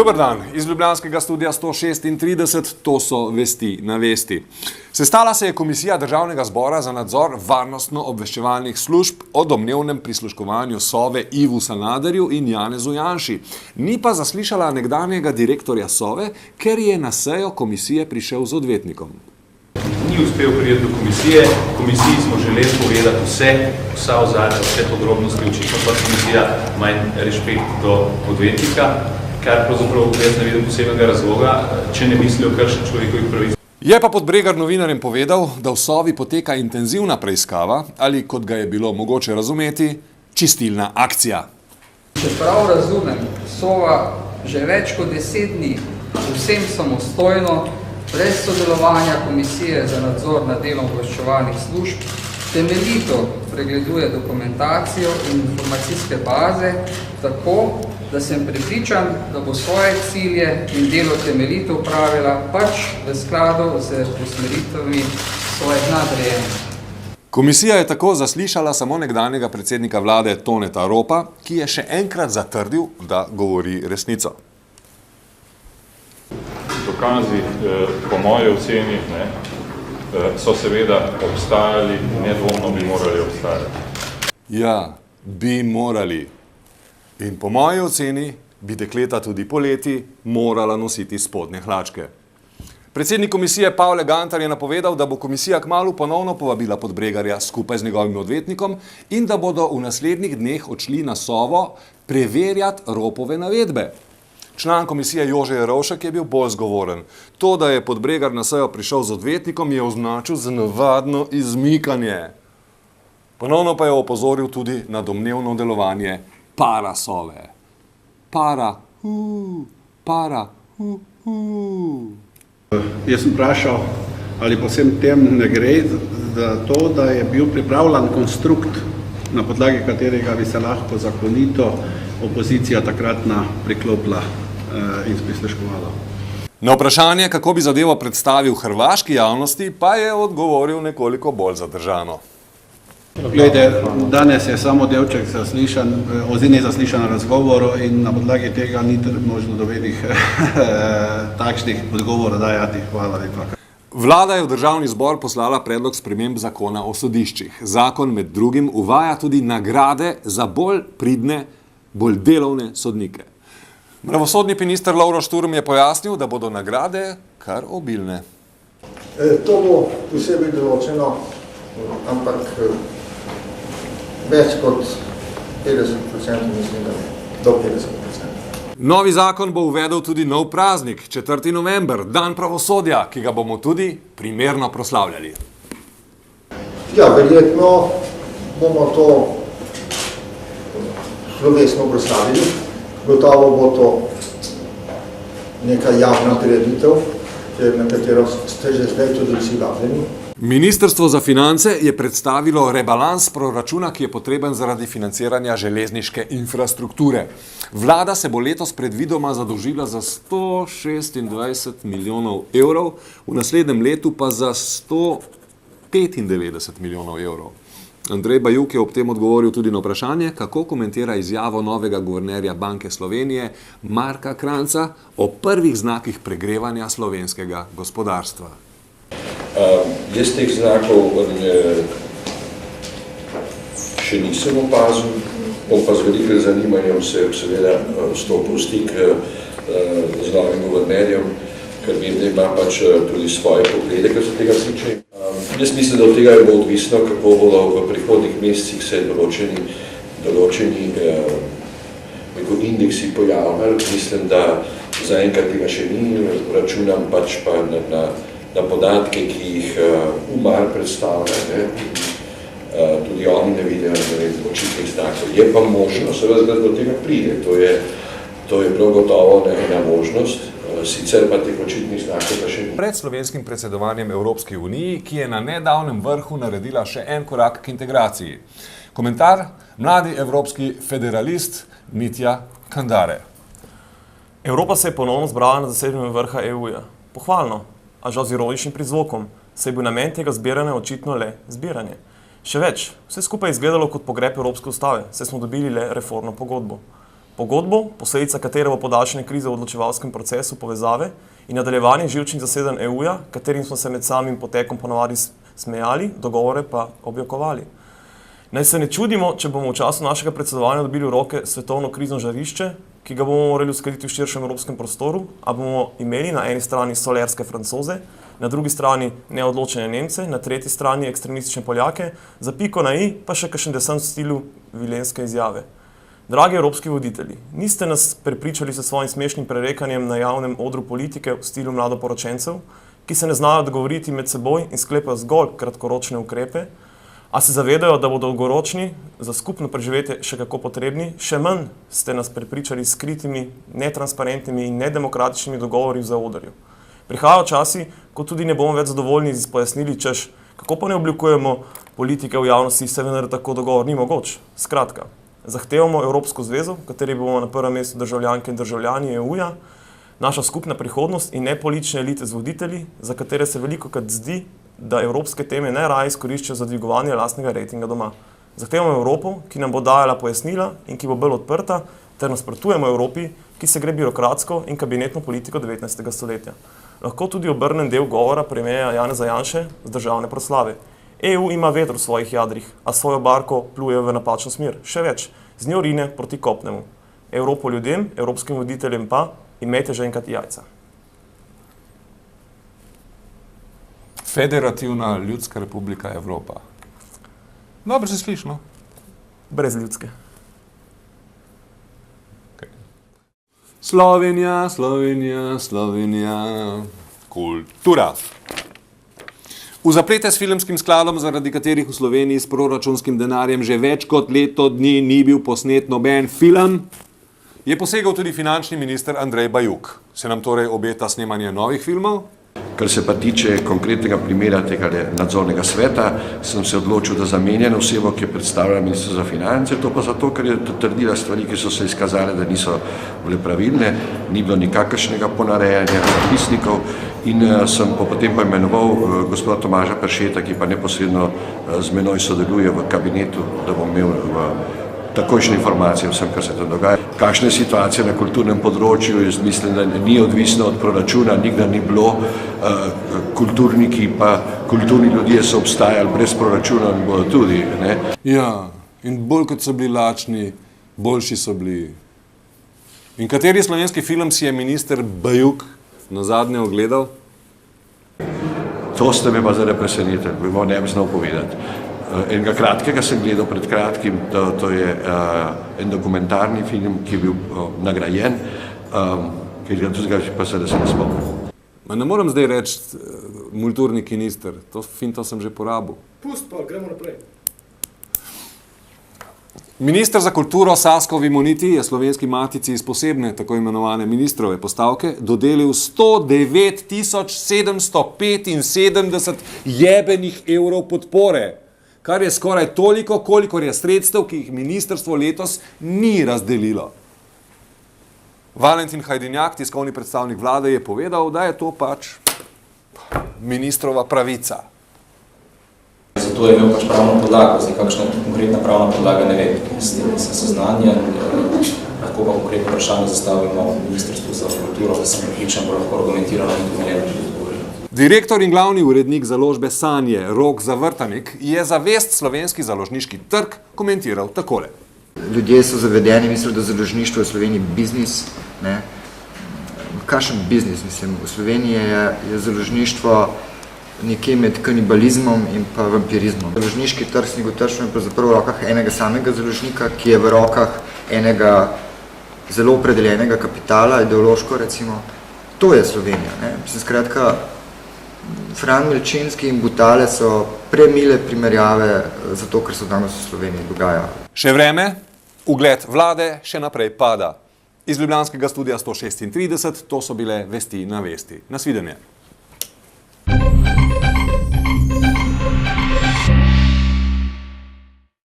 Dober dan, iz ljubljanskega studia 136, to so Vesti na vesti. Sestala se je Komisija Državnega zbora za nadzor varnostno-obveščevalnih služb o domnevnem prisluškovanju Sove Ivu Sanaderju in Janezu Janši. Ni pa zaslišala nekdanjega direktorja Sove, ker je na sejo komisije prišel z odvetnikom. Ni uspel priti do komisije. Komisiji smo želeli povedati vsa ozadja, vse podrobnosti, očitno pa komisija manj respekt do odvetnika, kar pravzaprav jaz ne vidim posebnega razloga, če ne mislijo kršiti človekovih pravic. Je pa Podbregar novinarjem povedal, da v Sovi poteka intenzivna preiskava ali, kot ga je bilo mogoče razumeti, čistilna akcija. Čeprav razumem, Sova že več kot 10 dni vsem samostojno, brez sodelovanja Komisije za nadzor nad delom obveščevalnih služb, temeljito pregleduje dokumentacijo in informacijske baze, tako, da sem prepričan, da bo svoje cilje in delo temeljito upravila pač v skladu z usmeritvami svojih nadrejenih. Komisija je tako zaslišala samo nekdanjega predsednika vlade Toneta Ropa, ki je še enkrat zatrdil, da govori resnico. Dokazi, po moji oceni, so seveda obstajali in nedvomno bi morali obstajati. Ja, bi morali. In po moji oceni bi dekleta tudi poleti morala nositi spodnje hlačke. Predsednik komisije Pavle Gantar je napovedal, da bo komisija kmalu ponovno povabila Podbregarja skupaj z njegovim odvetnikom in da bodo v naslednjih dneh odšli na Sovo preverjati Ropove navedbe. Član komisije Jože Jerovšek je bil bolj zgovoren. To, da je Podbregar na sejo prišel z odvetnikom, je označil za navadno izmikanje. Ponovno pa je opozoril tudi na domnevno delovanje para Sove. Jaz sem vprašal, ali po vsem tem ne gre za to, da je bil pripravljen konstrukt, na podlagi katerega bi se lahko zakonito opozicija takratna priklopila in prisluškovala. Na vprašanje, kako bi zadevo predstavil hrvaški javnosti, pa je odgovoril nekoliko bolj zadržano. Glejte, danes je samo delček zaslišan, oziroma zaslišan razgovor in na podlagi tega ni možno dobenih takšnih odgovorov dajati. Hvala lepa. Vlada je v Državni zbor poslala predlog sprememb zakona o sodiščih. Zakon med drugim uvaja tudi nagrade za bolj pridne, bolj delovne sodnike. Pravosodni minister Lovro Šturm je pojasnil, da bodo nagrade kar obilne. To bo posebej določeno, ampak več kot 50%, mislim, da do 50%. Novi zakon bo uvedel tudi nov praznik, 4. november, dan pravosodja, ki ga bomo tudi primerno proslavljali. Ja, verjetno bomo to slovesno proslavili. Gotovo bo to neka javna prireditev, na katero ste že zdaj tudi vsi vabljeni. Ministrstvo za finance je predstavilo rebalans proračuna, ki je potreben zaradi financiranja železniške infrastrukture. Vlada se bo letos predvidoma zadolžila za 126 milijonov evrov, v naslednjem letu pa za 195 milijonov evrov. Andrej Bajuk je ob tem odgovoril tudi na vprašanje, kako komentira izjavo novega guvernerja Banke Slovenije Marka Kranjca o prvih znakih pregrevanja slovenskega gospodarstva. Jaz teh znakov še nisem opazil, bom pa z velikim zanimanjem se seveda stopil v stik z novim guvernerjem, ker vem, da ima pač tudi svoje poglede, kar se tega tiče. Jaz mislim, da od tega je bo odvisno, kako bodo v prihodnih mesecih se določeni indeksi pojavljali. Mislim, da zaenkrat tega še ni, računam pač pa na podatke, ki jih UMAR predstavlja. Tudi oni ne vidijo očitnih znakov. Je pa možno, seveda, da do tega pride. To je prav gotovo ena možnost. Sicer pa teh očitnih znakov pa še ni. Pred slovenskim predsedovanjem Evropski uniji, ki je na nedavnem vrhu naredila še en korak k integraciji. Komentar mladi evropski federalist Mitja Kandare. Evropa se je ponovno zbrala na zasedanju vrha EU-ja. Pohvalno, a žal z ironičnim prizvokom, saj je bil namen tega zbiranja očitno le zbiranje. Še več, vse skupaj je izgledalo kot pogreb Evropske ustave, saj smo dobili le reformno pogodbo. Pogodbo, posledica katere bo podaljšanje krize v odločevalskem procesu povezave in nadaljevanje živčnih zasedanj EU-ja, katerim smo se med samim potekom ponavadi smejali, dogovore pa objokovali. Naj se ne čudimo, če bomo v času našega predsedovanja dobili v roke svetovno krizno žarišče, ki ga bomo morali uskladiti v širšem evropskem prostoru, a bomo imeli na eni strani solerske Francoze, na drugi strani neodločene Nemce, na tretji strani ekstremistične Poljake, za piko na i pa še kakšen desant v stilu vilenske izjave. Dragi evropski voditelji, niste nas prepričali s svojim smešnim prerekanjem na javnem odru politike v stilu mladoporočencev, ki se ne znajo dogovoriti med seboj in sklepajo zgolj kratkoročne ukrepe, a se zavedajo, da bodo dolgoročni, za skupno preživetje še kako potrebni, še manj ste nas prepričali s skritimi, netransparentnimi in nedemokratičnimi dogovori v zaodrju. Prihajajo časi, ko tudi ne bomo več zadovoljni z pojasnili, češ, kako pa ne oblikujemo politike v javnosti, se vendar tako dogovor ni mogoč. Skratka, zahtevamo Evropsko zvezo, v kateri bomo na prvem mestu državljanke in državljani EU-ja, naša skupna prihodnost in ne politične elite z voditelji, za katere se velikokrat zdi, da evropske teme najraje izkoriščajo za dvigovanje lastnega rejtinga doma. Zahtevamo Evropo, ki nam bo dajala pojasnila in ki bo bolj odprta, ter nasprotujemo Evropi, ki se gre birokratsko in kabinetno politiko 19. stoletja. Lahko tudi obrnem del govora premierja Janeza Janše z državne proslave. EU ima veter v svojih jadrih, a svojo barko pluje v napačno smer. Še več, z njo rine proti kopnemu. Evropo ljudem, evropskim voditeljem pa imejte že enkrat jajca. Federativna ljudska republika Evropa. Dobro se sliši, no? Brez ljudske. Okay. Slovenija, Slovenija, Slovenija. Kultura. V zaplete s filmskim skladom, zaradi katerih v Sloveniji s proračunskim denarjem že več kot leto dni ni bil posnet noben film, je posegal tudi finančni minister Andrej Bajuk. Se nam torej obeta snemanje novih filmov? Kar se pa tiče konkretnega primera tega nadzornega sveta, sem se odločil, da zamenjam osebo, ki je predstavljala ministrstvo za finance, to pa zato, ker je trdila stvari, ki so se izkazale, da niso bile pravilne, ni bilo nikakršnega ponarejanja zapisnikov in sem potem pa imenoval gospoda Tomaža Peršeta, ki pa neposredno z menoj sodeluje v kabinetu, da bom imel takojšnje informacije o vsem, kar se tam dogaja. Kakšna je situacija na kulturnem področju, jaz mislim, da ni odvisno od proračuna, nikdar ni bilo, kulturniki pa kulturni ljudje so obstajali brez proračuna in bodo tudi, ne? Ja, in bolj kot so bili lačni, boljši so bili. In kateri slovenski film si je minister Bajuk nazadnje ogledal? To ste me pa zdaj presenetili, bi ne bi znal povedati. Enega kratkega sem gledal pred kratkim, to je en dokumentarni film, ki je bil nagrajen, ki ga tudi pa se ne spomnim. Ne moram zdaj reči multurnik minister, to finto sem že porabil. Pust pa, gremo naprej. Minister za kulturo Sasko Vimoniti je Slovenski matici iz posebne, tako imenovane ministrove postavke, dodelil 109 775 jebenih evrov podpore, kar je skoraj toliko, kolikor je sredstev, ki jih ministrstvo letos ni razdelilo. Valentin Hajdinjak, tiskovni predstavnik vlade, je povedal, da je to pač ministrova pravica. Zato je imel pač pravno podlago, zdaj kakšna konkretna pravna podlaga ne vem, s tem sem seznanjen, lahko pa konkretno vprašanje zastavimo ministrstvu za kulturo, da sem pripričan, bo lahko argumentirano in utemeljeno. Direktor in glavni urednik založbe Sanje, Rok Zavrtanik, je zavest slovenski založniški trg komentiral takole. Ljudje so zavedeni, mislijo, da založništvo je v Sloveniji biznis. Ne? Kakšen biznis, mislim? V Sloveniji je založništvo nekje med kanibalizmom in pa vampirizmom. Založniški trg Snegotržno je pravzaprav v rokah enega samega založnika, ki je v rokah enega zelo opredeljenega kapitala, ideološko recimo. To je Slovenija. Ne? Mislim, skratka, Fran Milčinski in Butale so premile primerjave za to, kar se danes v Sloveniji dogaja. Še vreme, ugled vlade še naprej pada. Iz ljubljanskega studia 136, to so bile vesti na vesti. Nasvidenje.